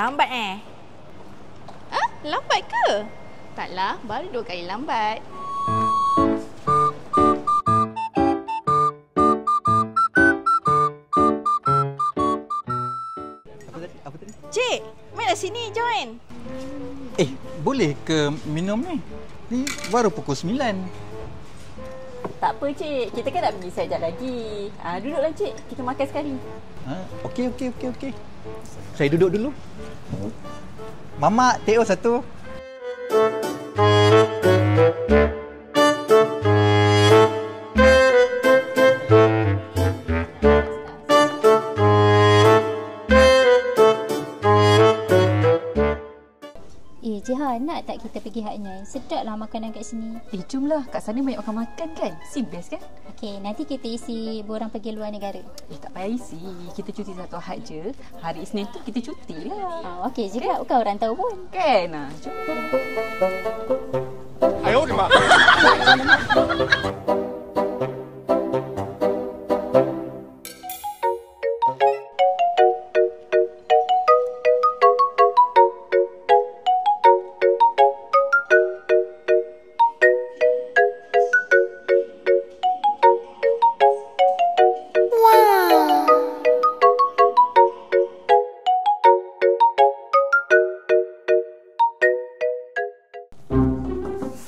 lambat Lambat ke? Taklah, baru 2 kali lambat. Apa tadi? Cik, mana sini join. Boleh ke minum ni? Ni baru pukul 9. Tak apa cik, kita kan nak pergi sekejap lagi. Duduklah cik, kita makan sekali. Okey. Saya duduk dulu. Mamak, teh satu. Jihan, nak tak kita pergi Haknyai? Sedap lah makanan kat sini. Jomlah, kat sana banyak orang makan kan? Best kan? Okey, nanti kita isi borang pergi luar negara. Tak payah isi. Kita cuti satu had je. Hari Isnin tu kita cuti lah. Okey juga, bukan orang tahu pun. Kan? Jom. Ayo, ni mak.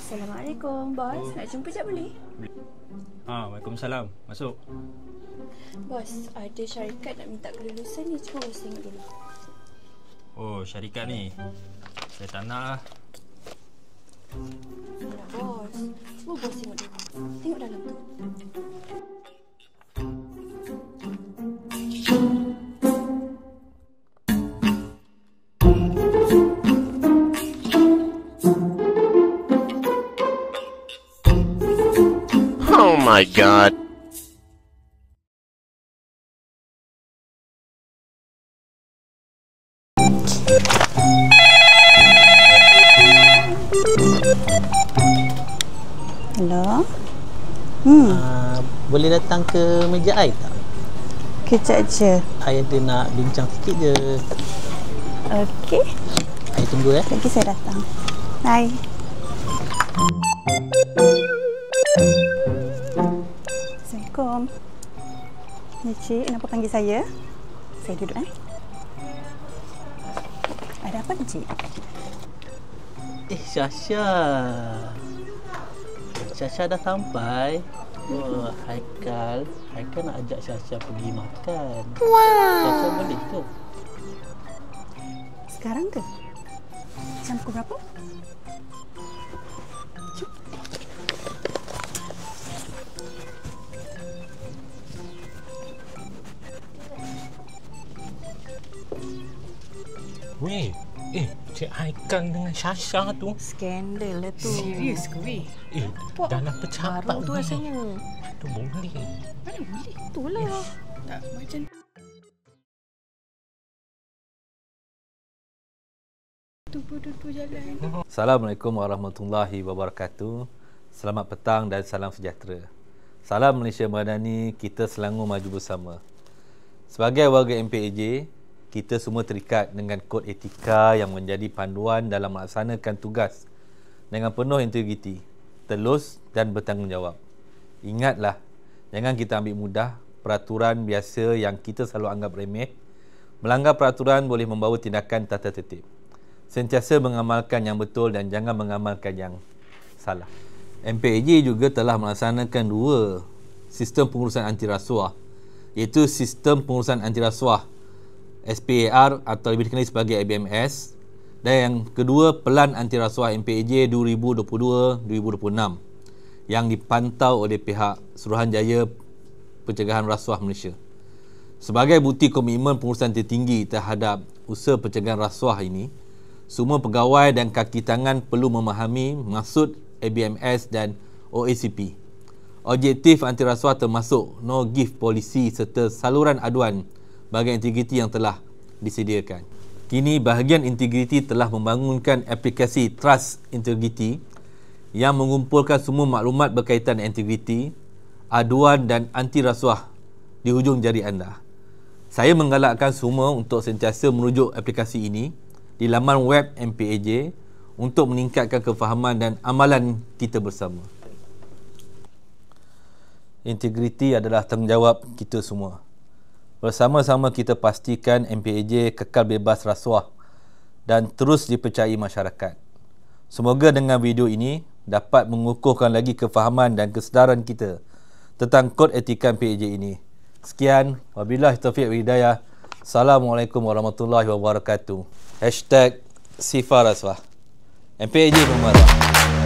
Assalamualaikum, bos. Nak jumpa sekejap boleh? Waalaikumsalam. Masuk. Bos, ada syarikat nak minta kelulusan ni. Cuba bos tengok dulu. Oh, syarikat ni. Saya tak nak lah. Alah, bos. Cuba bos tengok dulu. Tengok dalam tu. Oh my God. Hello? Boleh datang ke meja I tak? Kejap je. I ada nak bincang sikit je. Okey. I tunggu Lagi saya datang. Hai. Assalamualaikum. Ni cik, kenapa panggil saya? Saya duduk Ada apa ni cik? Syasha. Syasha dah sampai. Oh, Haikal nak ajak Syasha pergi makan. Syasha boleh ke? Sekarang ke? Jam pukul berapa? Weh, Cik Haikal dengan Syasha tu. Skandal lah tu. Serius ke weh? Dah nak bercakap Baru tu ni. rasanya. Tu boleh. Mana boleh? Itulah. Tak macam tu jalan. Assalamualaikum warahmatullahi wabarakatuh. Selamat petang dan salam sejahtera. Salam Malaysia Madani, kita Selangor maju bersama. Sebagai warga MPAJ, kita semua terikat dengan kod etika yang menjadi panduan dalam melaksanakan tugas dengan penuh integriti, telus dan bertanggungjawab. Ingatlah, jangan kita ambil mudah peraturan biasa yang kita selalu anggap remeh. Melanggar peraturan boleh membawa tindakan tata tertib. Sentiasa mengamalkan yang betul dan jangan mengamalkan yang salah. MPAJ juga telah melaksanakan 2 sistem pengurusan anti rasuah, iaitu sistem pengurusan anti rasuah SPAR atau lebih dikenali sebagai ABMS, dan yang kedua Pelan Anti Rasuah MPAJ 2022-2026 yang dipantau oleh pihak Suruhanjaya Pencegahan Rasuah Malaysia. Sebagai bukti komitmen pengurusan tertinggi terhadap usaha pencegahan rasuah ini, semua pegawai dan kaki tangan perlu memahami maksud ABMS dan OACP. Objektif anti rasuah termasuk no give policy serta saluran aduan bagi integriti yang telah disediakan. Kini bahagian integriti telah membangunkan aplikasi Trust Integrity yang mengumpulkan semua maklumat berkaitan integriti, aduan dan anti rasuah di hujung jari anda. Saya menggalakkan semua untuk sentiasa merujuk aplikasi ini di laman web MPAJ untuk meningkatkan kefahaman dan amalan kita bersama. Integriti adalah tanggungjawab kita semua. Bersama-sama kita pastikan MPAJ kekal bebas rasuah dan terus dipercayai masyarakat. Semoga dengan video ini dapat mengukuhkan lagi kefahaman dan kesedaran kita tentang kod etika MPAJ ini. Sekian, wabillahi taufiq wal hidayah. Assalamualaikum warahmatullahi wabarakatuh. #Sifa Rasuah. MPAJ Pemarah.